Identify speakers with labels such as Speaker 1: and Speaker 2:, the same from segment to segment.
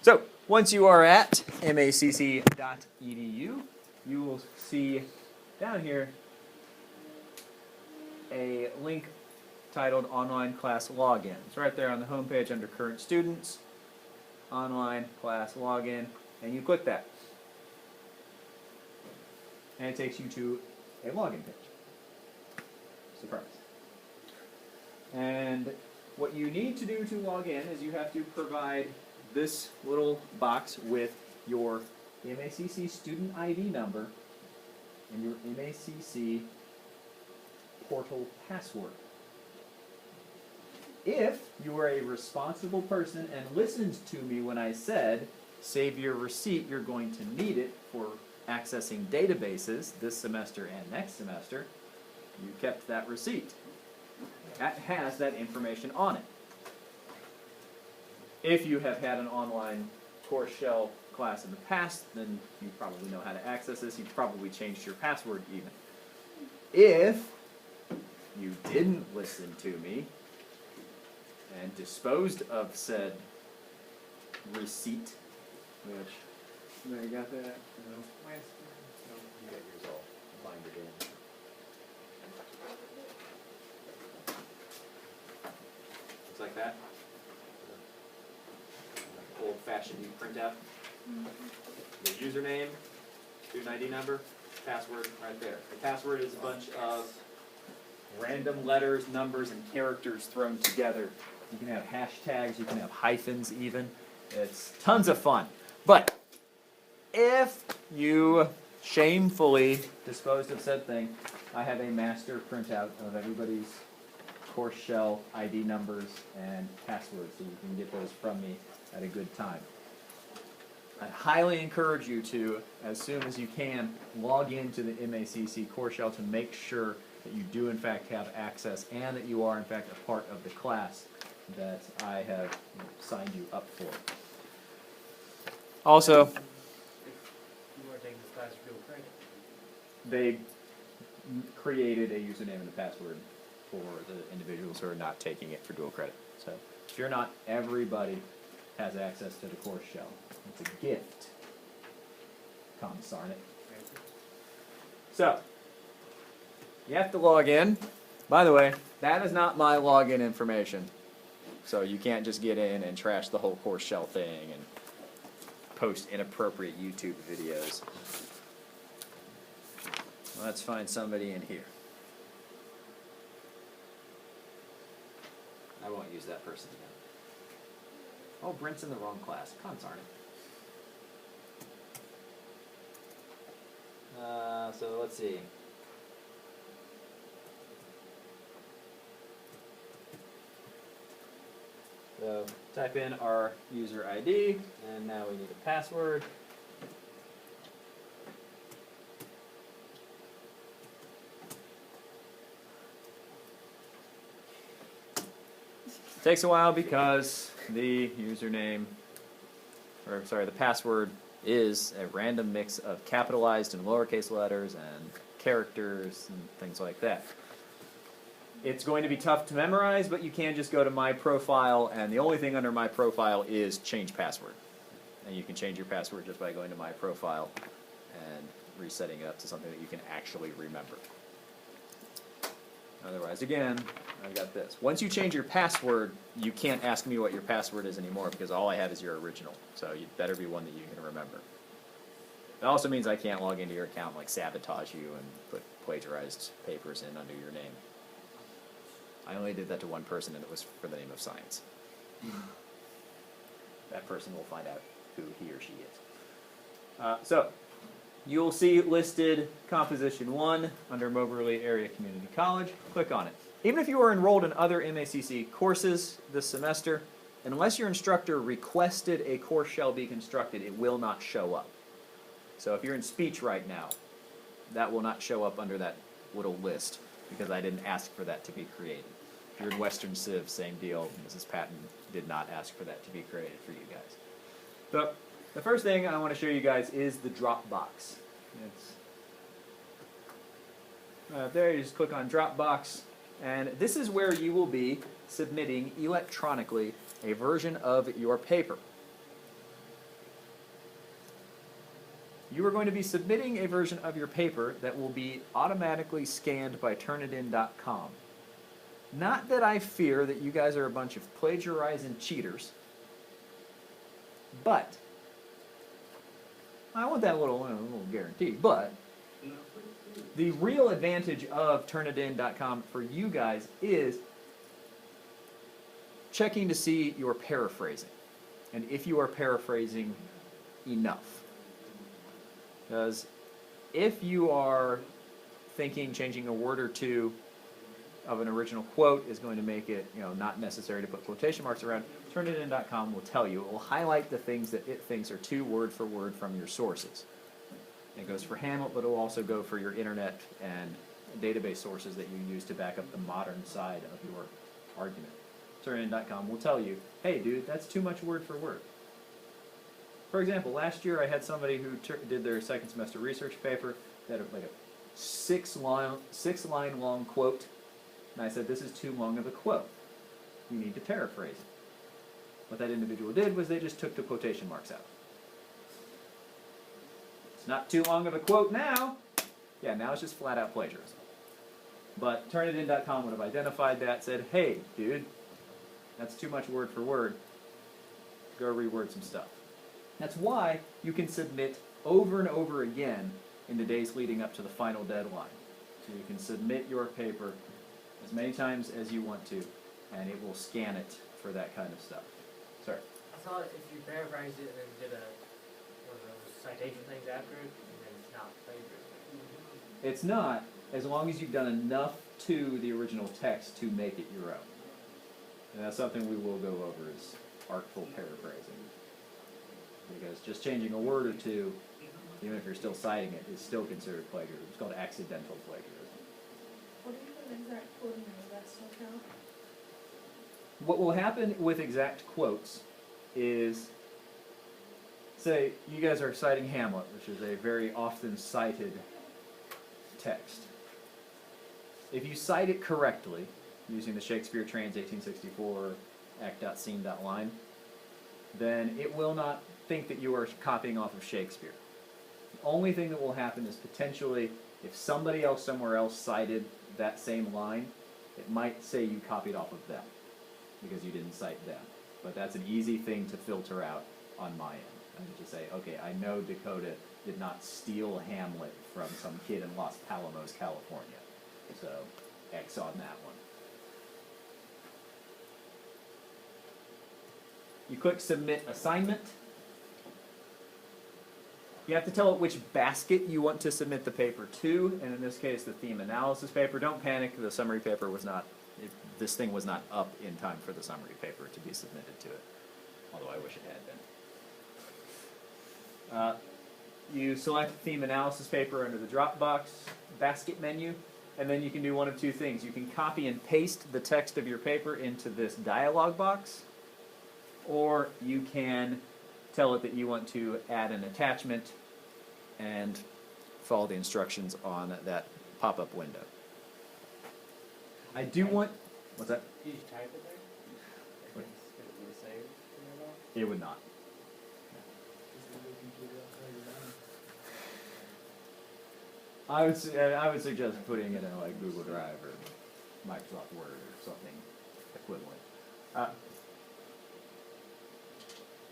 Speaker 1: So once you are at macc.edu, you will see down here a link titled Online Class Login. It's right there on the home page under Current Students, Online Class Login, and you click that. And it takes you to a login page. Surprise. And what you need to do to log in is you have to provide this little box with your MACC student ID number and your MACC portal password. If you are a responsible person and listened to me when I said save your receipt, you're going to need it for accessing databases this semester and next semester, you kept that receipt. That has that information on it. If you have had an online course shell class in the past, then you probably know how to access this. You've probably changed your password even. If you didn't listen to me and disposed of said receipt, which, you got that? No. You got yours all binded in. Looks like that. Like old-fashioned printout. The username, student ID number, password right there. The password is a bunch of random letters, numbers, and characters thrown together. You can have hashtags, you can have hyphens even. It's tons of fun. But if you shamefully disposed of said thing, I have a master printout of everybody's course shell ID numbers and passwords, so you can get those from me at a good time. I highly encourage you to, as soon as you can, log into the MACC course shell to make sure that you do in fact have access and that you are in fact a part of the class that I have signed you up for. Also,
Speaker 2: If you are taking this class for dual credit.
Speaker 1: they created a username and a password for the individuals who are not taking it for dual credit. So if you're not, everybody has access to the course shell. It's a gift. Consarn it. So, you have to log in. By the way, that is not my login information. So you can't just get in and trash the whole course shell thing and post inappropriate YouTube videos. Let's find somebody in here. I won't use that person again. Oh, Brent's in the wrong class. Consarn it. So let's see. So type in our user ID, and now we need a password. Takes a while because the username, or sorry, the password is a random mix of capitalized and lowercase letters and characters and things like that. It's going to be tough to memorize, but you can just go to My Profile, and the only thing under My Profile is Change Password. And you can change your password just by going to My Profile and resetting it up to something that you can actually remember. Otherwise, again, I've got this. Once you change your password, you can't ask me what your password is anymore because all I have is your original. So you'd better be one that you can remember. It also means I can't log into your account and like sabotage you and put plagiarized papers in under your name. I only did that to one person, and it was for the name of science. That person will find out who he or she is. So you'll see listed Composition 1 under Moberly Area Community College. Click on it. Even if you are enrolled in other MACC courses this semester, unless your instructor requested a course shall be constructed, it will not show up. So if you're in speech right now, that will not show up under that little list because I didn't ask for that to be created. If you're in Western Civ, same deal. Mrs. Patton did not ask for that to be created for you guys. So the first thing I want to show you guys is the Dropbox. It's there. You just click on Dropbox, and this is where you will be submitting electronically a version of your paper. you are going to be submitting a version of your paper that will be automatically scanned by turnitin.com. Not that I fear that you guys are a bunch of plagiarizing cheaters, but I want that little guarantee, but the real advantage of turnitin.com for you guys is checking to see your paraphrasing, and if you are paraphrasing enough. Because if you are thinking changing a word or two of an original quote is going to make it, not necessary to put quotation marks around, turnitin.com will tell you. It will highlight the things that it thinks are too word for word from your sources. It goes for Hamlet, but it will also go for your internet and database sources that you use to back up the modern side of your argument. Turnitin.com will tell you, hey dude, that's too much word for word. For example, last year I had somebody who did their second semester research paper that had like a six line long quote, and I said, this is too long of a quote. You need to paraphrase it. What that individual did was they just took the quotation marks out. It's not too long of a quote now. Yeah, now it's just flat out plagiarism. But Turnitin.com would have identified that, said, hey, dude, that's too much word for word. Go reword some stuff. That's why you can submit over and over again in the days leading up to the final deadline. So you can submit your paper as many times as you want to, and it will scan it for that kind of stuff. Sorry.
Speaker 2: I thought if you paraphrased it and then did one of those citation things after it, then it's not plagiarism.
Speaker 1: It's not, as long as you've done enough to the original text to make it your own. And that's something we will go over is artful paraphrasing. Because just changing a word or two, even if you're still citing it, is still considered plagiarism. It's called accidental plagiarism.
Speaker 3: What do you put an exact quote in there? That's okay.
Speaker 1: What will happen with exact quotes is, say, you guys are citing Hamlet, which is a very often cited text. If you cite it correctly, using the Shakespeare Trans 1864 act.scene.line, then it will not think that you are copying off of Shakespeare. The only thing that will happen is potentially, if somebody else somewhere else cited that same line, it might say you copied off of them, because you didn't cite them. But that's an easy thing to filter out on my end. And to say, okay, I know Dakota did not steal Hamlet from some kid in Los Alamos, California. So, X on that one. You click Submit Assignment. You have to tell it which basket you want to submit the paper to, and in this case, the theme analysis paper. Don't panic, the summary paper was not, this thing was not up in time for the summary paper to be submitted to it, although I wish it had been. You select theme analysis paper under the Dropbox basket menu, and then you can do one of two things. You can copy and paste the text of your paper into this dialog box, or you can tell it that you want to add an attachment and follow the instructions on that pop-up window. I do want, what's that?
Speaker 2: Did you type it there?
Speaker 1: What?
Speaker 2: If it would save it all?
Speaker 1: It would not. I would suggest putting it in like Google Drive or Microsoft Word or something equivalent.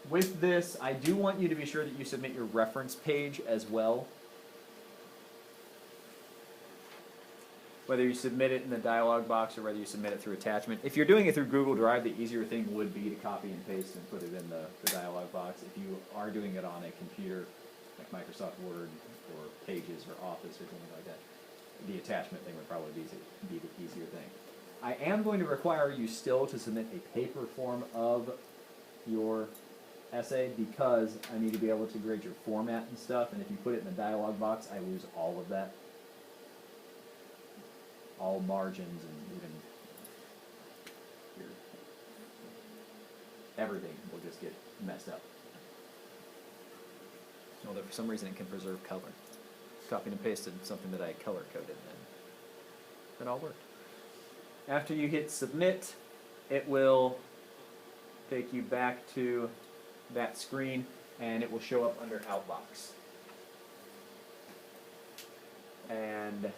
Speaker 1: With this, I do want you to be sure that you submit your reference page as well. Whether you submit it in the dialog box or whether you submit it through attachment. If you're doing it through Google Drive, the easier thing would be to copy and paste and put it in the dialog box. If you are doing it on a computer, like Microsoft Word or Pages or Office or something like that, the attachment thing would probably be the easier thing. I am going to require you still to submit a paper form of your essay because I need to be able to grade your format and stuff, and if you put it in the dialog box, I lose all of that. All margins and even everything will just get messed up. Although for some reason it can preserve color. Copied and pasted something that I color coded and it all worked. After you hit submit, it will take you back to that screen and it will show up under Outbox. and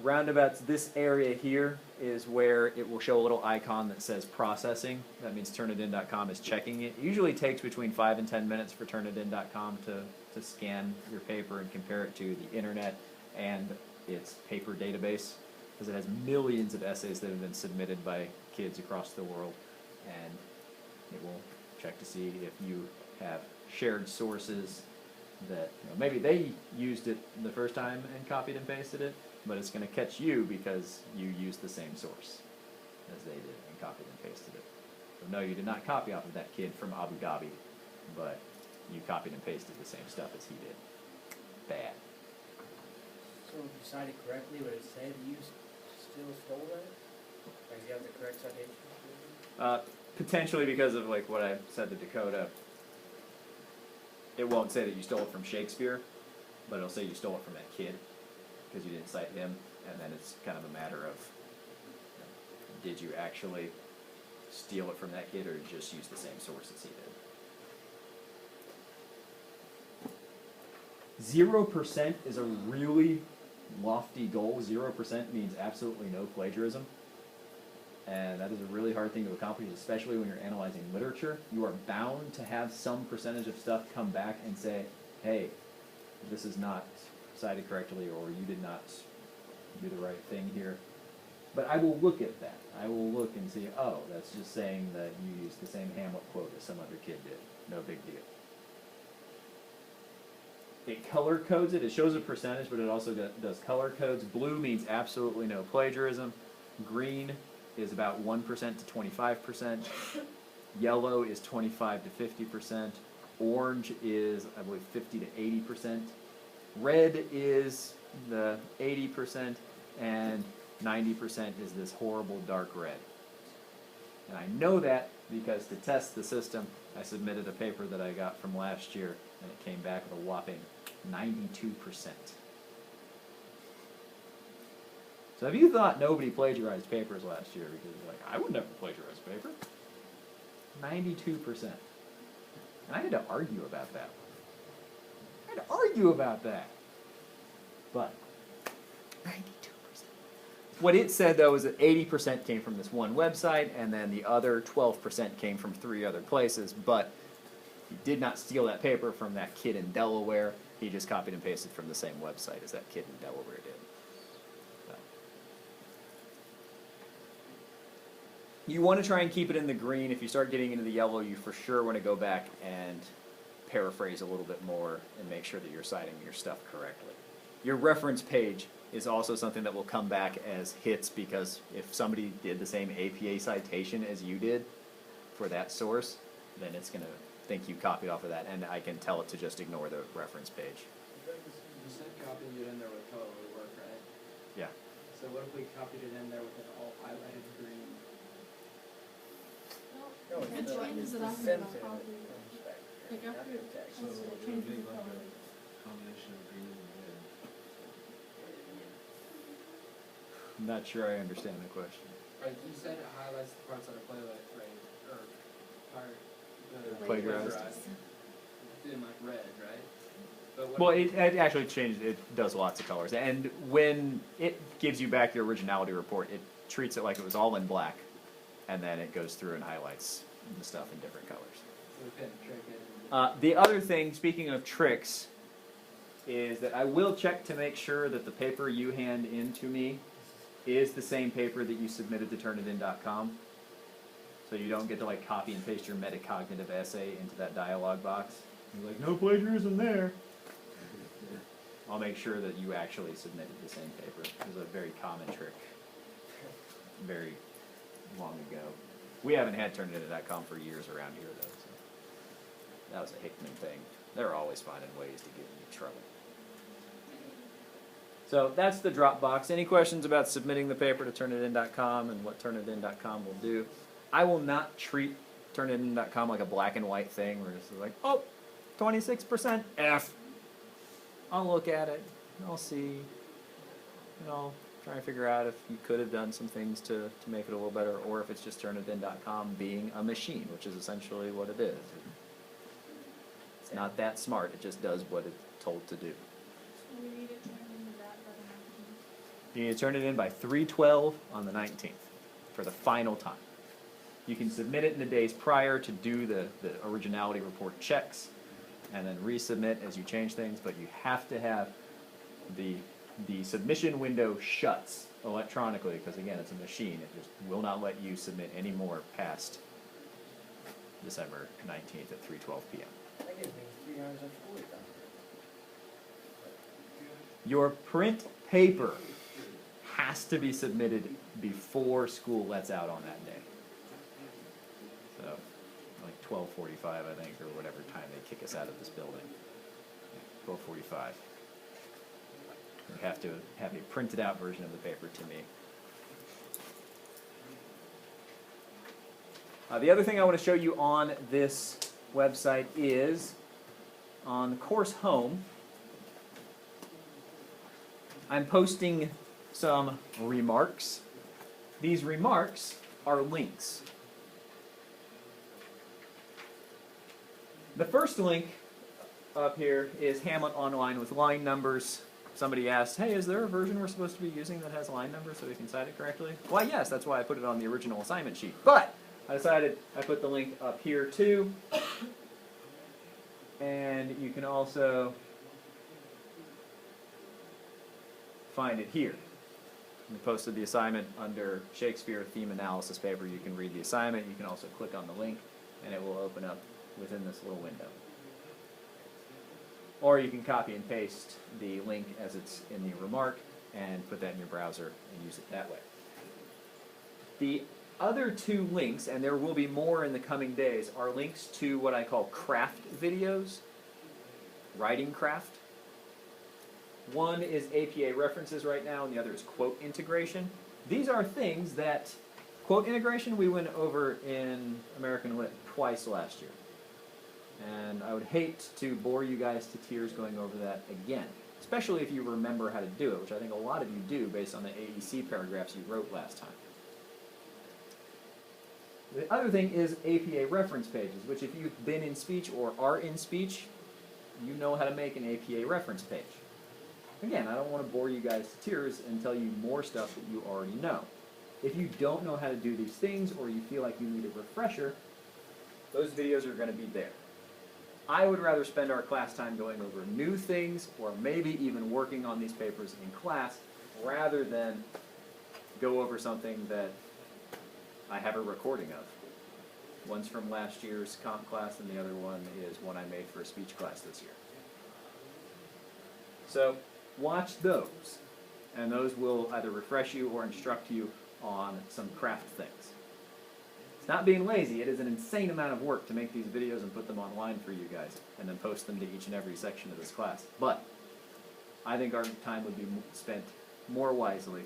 Speaker 1: roundabouts, this area here is where it will show a little icon that says processing. That means Turnitin.com is checking it. It usually takes between 5 and 10 minutes for Turnitin.com to scan your paper and compare it to the internet and its paper database, because it has millions of essays that have been submitted by kids across the world, and it will check to see if you have shared sources that, maybe they used it the first time and copied and pasted it, but it's going to catch you because you used the same source as they did and copied and pasted it. So no, you did not copy off of that kid from Abu Dhabi, but you copied and pasted the same stuff as he did. Bad.
Speaker 2: So if you cited correctly, would it say that you still stole that? Like you have the correct citation?
Speaker 1: Potentially because of like what I said to Dakota. It won't say that you stole it from Shakespeare, but it'll say you stole it from that kid because you didn't cite him, and then it's kind of a matter of, did you actually steal it from that kid or just use the same source as he did? 0% is a really lofty goal. 0% means absolutely no plagiarism. And that is a really hard thing to accomplish, especially when you're analyzing literature. You are bound to have some percentage of stuff come back and say, hey, this is not cited correctly, or you did not do the right thing here. But I will look at that. I will look and see, oh, that's just saying that you used the same Hamlet quote as some other kid did. No big deal. It color codes it. It shows a percentage, but it also does color codes. Blue means absolutely no plagiarism. Green is about 1% to 25%. Yellow is 25 to 50%. Orange is, I believe, 50 to 80%. Red is the 80%, and 90% is this horrible dark red. And I know that because to test the system, I submitted a paper that I got from last year, and it came back with a whopping 92%. So if you thought nobody plagiarized papers last year because you're like, I would never plagiarize a paper, 92%. And I had to argue about that. But 92%. What it said, though, is that 80% came from this one website, and then the other 12% came from 3 other places, but he did not steal that paper from that kid in Delaware. He just copied and pasted from the same website as that kid in Delaware did. So. You want to try and keep it in the green. If you start getting into the yellow, you for sure want to go back and paraphrase a little bit more and make sure that you're citing your stuff correctly. Your reference page is also something that will come back as hits, because if somebody did the same APA citation as you did for that source, then it's going to think you copied off of that, and I can tell it to just ignore the reference page.
Speaker 4: You said copying it in there would totally work, right?
Speaker 1: Yeah.
Speaker 4: So what if we copied it in there with it all highlighted green?
Speaker 2: No,
Speaker 3: It
Speaker 2: it's
Speaker 3: changes it
Speaker 2: the
Speaker 3: after
Speaker 2: center
Speaker 3: the copy. Like after it
Speaker 2: text.
Speaker 3: has to change the color.
Speaker 5: Combination of green and red.
Speaker 1: I'm not sure I understand the question.
Speaker 4: Like you said, it highlights the parts that are plagiarized, right? Or part that are
Speaker 1: Plagiarized.
Speaker 4: in like red, right? But what
Speaker 1: Well,
Speaker 4: if-
Speaker 1: it actually changes. It does lots of colors, and when it gives you back your originality report, it treats it like it was all in black, and then it goes through and highlights the stuff in different colors.
Speaker 4: so we couldn't trick it.
Speaker 1: The other thing, speaking of tricks, is that I will check to make sure that the paper you hand in to me is the same paper that you submitted to Turnitin.com. So you don't get to like copy and paste your metacognitive essay into that dialog box. You're like, no plagiarism there. I'll make sure that you actually submitted the same paper. It was a very common trick very long ago. We haven't had Turnitin.com for years around here, though. So that was a Hickman thing. They're always finding ways to get in trouble. So that's the Dropbox. Any questions about submitting the paper to Turnitin.com and what Turnitin.com will do? I will not treat Turnitin.com like a black and white thing where it's like, oh, 26% F. I'll look at it, I'll see, and I'll try and figure out if you could have done some things to make it a little better, or if it's just Turnitin.com being a machine, which is essentially what it is. It's not that smart, it just does what it's told to do.
Speaker 3: We need it turned into that by the 19th.
Speaker 1: You need to turn it in by 3/12 on the 19th for the final time. You can submit it in the days prior to do the originality report checks and then resubmit as you change things, but you have to have the submission window shuts electronically because, again, it's a machine. It just will not let you submit any more past December 19th at 3:12 p.m.
Speaker 2: That gives me 3 hours of school done.
Speaker 1: Your print paper has to be submitted before school lets out on that day. So, like 12:45, I think, or whatever time they kick us out of this building. 12:45. You have to have a printed out version of the paper to me. The other thing I want to show you on this website is on the course home. I'm posting some remarks. These remarks are links. The first link up here is Hamlet Online with line numbers. Somebody asked, hey, is there a version we're supposed to be using that has line numbers so we can cite it correctly? Why, yes, that's why I put it on the original assignment sheet. But I decided I put the link up here too. And you can also find it here. We posted the assignment under Shakespeare theme analysis paper. You can read the assignment. You can also click on the link and it will open up within this little window. Or you can copy and paste the link as it's in the remark and put that in your browser and use it that way. The other two links, and there will be more in the coming days, are links to what I call craft videos, writing craft. One is APA references right now, and the other is quote integration. These are things that, quote integration we went over in American Lit twice last year. And I would hate to bore you guys to tears going over that again, especially if you remember how to do it, which I think a lot of you do based on the AEC paragraphs you wrote last time. The other thing is APA reference pages, which if you've been in speech or are in speech, you know how to make an APA reference page. Again, I don't want to bore you guys to tears and tell you more stuff that you already know. If you don't know how to do these things or you feel like you need a refresher, those videos are going to be there. I would rather spend our class time going over new things or maybe even working on these papers in class rather than go over something that I have a recording of. One's from last year's comp class and the other one is one I made for a speech class this year. So watch those, and those will either refresh you or instruct you on some craft things. It's not being lazy, it is an insane amount of work to make these videos and put them online for you guys, and then post them to each and every section of this class. But I think our time would be spent more wisely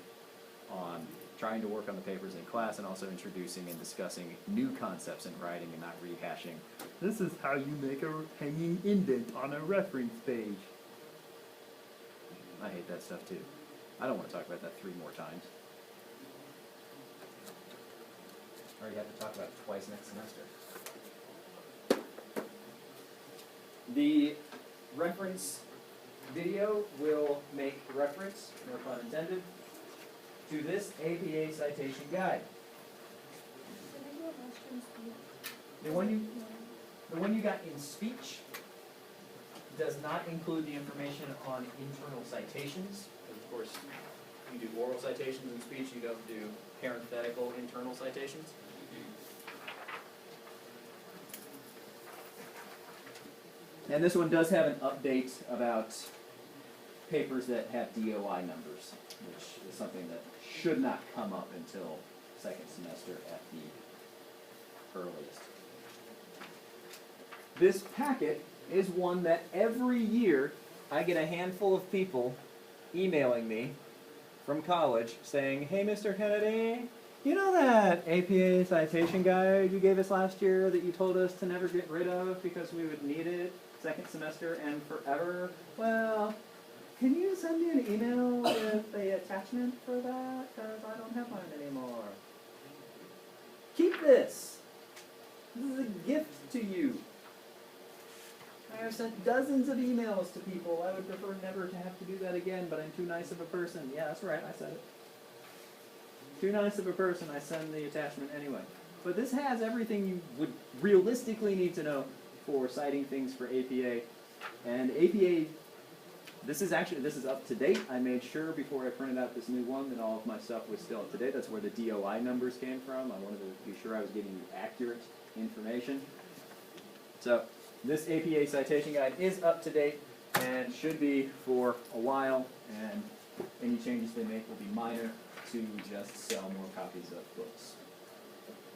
Speaker 1: on trying to work on the papers in class and also introducing and discussing new concepts in writing and not rehashing, this is how you make a hanging indent on a reference page. I hate that stuff too. I don't want to talk about that 3 more times. I already have to talk about it twice next semester. The reference video will make reference, no pun intended, to this APA citation guide.
Speaker 3: Did I do a last year's speech?
Speaker 1: The one you got in speech does not include the information on internal citations. Of course, you do oral citations in speech, you don't do parenthetical internal citations. And this one does have an update about papers that have DOI numbers, which is something that should not come up until second semester at the earliest. This packet is one that every year I get a handful of people emailing me from college saying, hey, Mr. Kennedy, you know that APA citation guide you gave us last year that you told us to never get rid of because we would need it second semester and forever? Well, can you send me an email with the attachment for that? Because I don't have mine anymore. Keep this. This is a gift to you.
Speaker 6: I have sent dozens of emails to people. I would prefer never to have to do that again, but I'm too nice of a person. Yeah, that's right, I said it. Too nice of a person, I send the attachment anyway. But this has everything you would realistically need to know for citing things for APA. And APA, this is up to date. I made sure before I printed out this new one that all of my stuff was still up to date. That's where the DOI numbers came from. I wanted to be sure I was giving you accurate information. So this APA citation guide is up to date and should be for a while, and any changes they make will be minor to just sell more copies of books.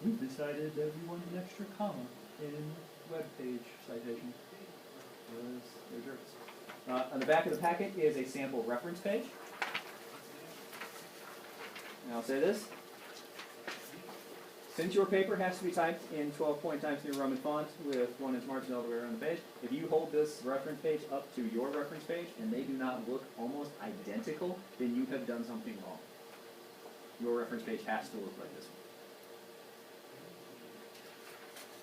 Speaker 6: We've decided that we want an extra comma in web page citation. Because they're jerks. On the back of the packet is a sample reference page. And I'll say this. Since your paper has to be typed in 12-point Times New Roman font with 1 inch margin all the way around the page, if you hold this reference page up to your reference page and they do not look almost identical, then you have done something wrong. Your reference page has to look like this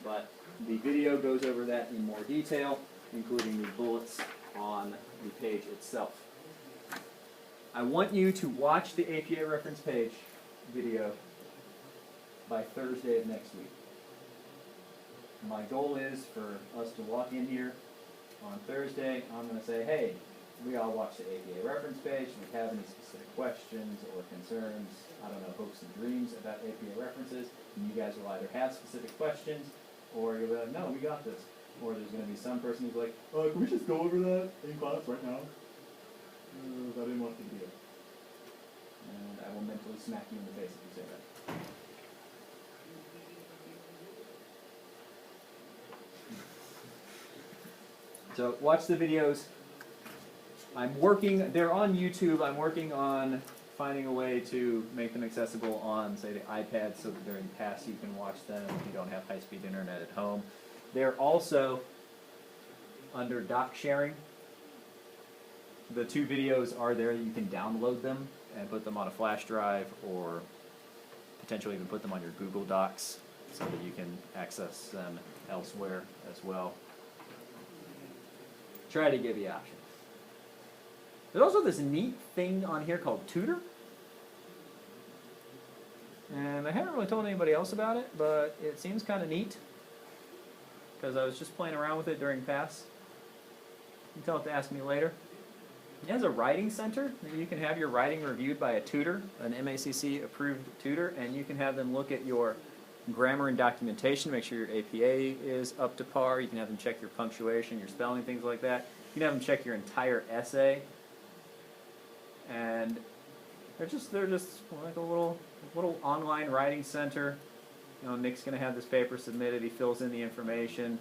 Speaker 6: one. But the video goes over that in more detail, including the bullets on the page itself. I want you to watch the APA reference page video by Thursday of next week. My goal is for us to walk in here on Thursday. I'm going to say, hey, we all watched the APA reference page. If you have any specific questions or concerns, I don't know, hopes and dreams about APA references, and you guys will either have specific questions or you'll be like, no, we got this. Or there's going to be some person who's like, can we just go over that in class right now? I didn't want to do it. And I will mentally smack you in the face if you say that. So watch the videos. They're on YouTube. I'm working on finding a way to make them accessible on, say, the iPad so that during class you can watch them if you don't have high-speed internet at home. They're also under doc sharing. The 2 videos are there. You can download them and put them on a flash drive or potentially even put them on your Google Docs so that you can access them elsewhere as well. Try to give you options. There's also this neat thing on here called Tutor. And I haven't really told anybody else about it, but it seems kind of neat because I was just playing around with it during class. You can tell it to ask me later. It has a writing center that you can have your writing reviewed by a tutor, an MACC approved tutor, and you can have them look at your grammar and documentation, make sure your APA is up to par. You can have them check your punctuation, your spelling, things like that. You can have them check your entire essay. And they're just like a little online writing center. You know, Nick's going to have this paper submitted. He fills in the information,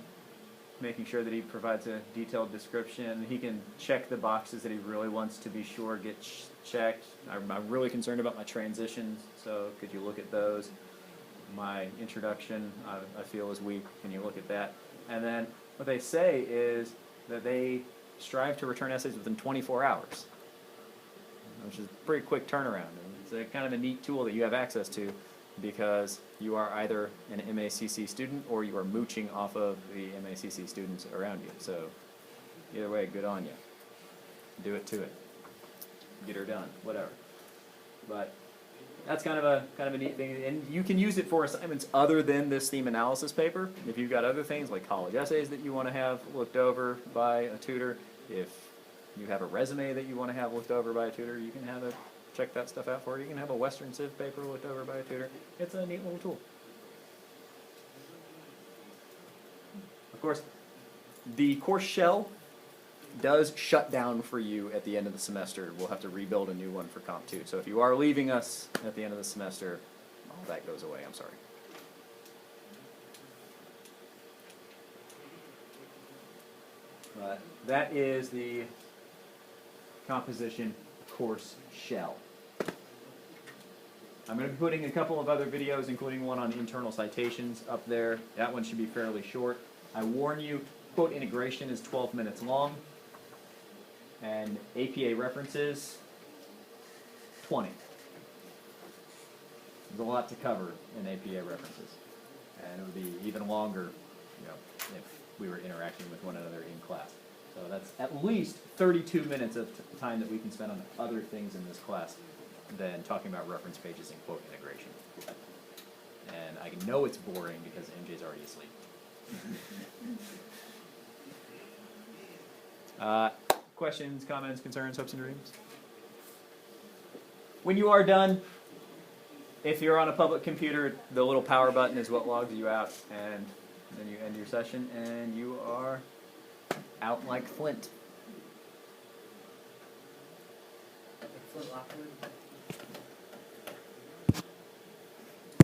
Speaker 6: making sure that he provides a detailed description. He can check the boxes that he really wants to be sure get checked. I'm really concerned about my transitions, so could you look at those? My introduction, I feel, is weak. Can you look at that? And then what they say is that they strive to return essays within 24 hours, which is a pretty quick turnaround. And it's a kind of a neat tool that you have access to because you are either an MACC student or you are mooching off of the MACC students around you. So either way, good on you. Do it to it. Get her done. Whatever. But that's kind of a neat thing, and you can use it for assignments other than this theme analysis paper. If you've got other things like college essays that you want to have looked over by a tutor, if you have a resume that you want to have looked over by a tutor, you can have it check that stuff out for you. You can have a Western Civ paper looked over by a tutor. It's a neat little tool. Of course, the course shell does shut down for you at the end of the semester. We'll have to rebuild a new one for Comp 2. So if you are leaving us at the end of the semester, all that goes away. I'm sorry. But that is the composition course shell. I'm going to be putting a couple of other videos, including one on internal citations, up there. That one should be fairly short. I warn you, quote integration is 12 minutes long. And APA references, 20. There's a lot to cover in APA references. And it would be even longer, if we were interacting with one another in class. So that's at least 32 minutes of time that we can spend on other things in this class than talking about reference pages and quote integration. And I know it's boring because MJ's already asleep. Questions, comments, concerns, hopes, and dreams? When you are done, if you're on a public computer, the little power button is what logs you out, and then you end your session, and you are out like Flint.
Speaker 2: Like Flint Lockwood.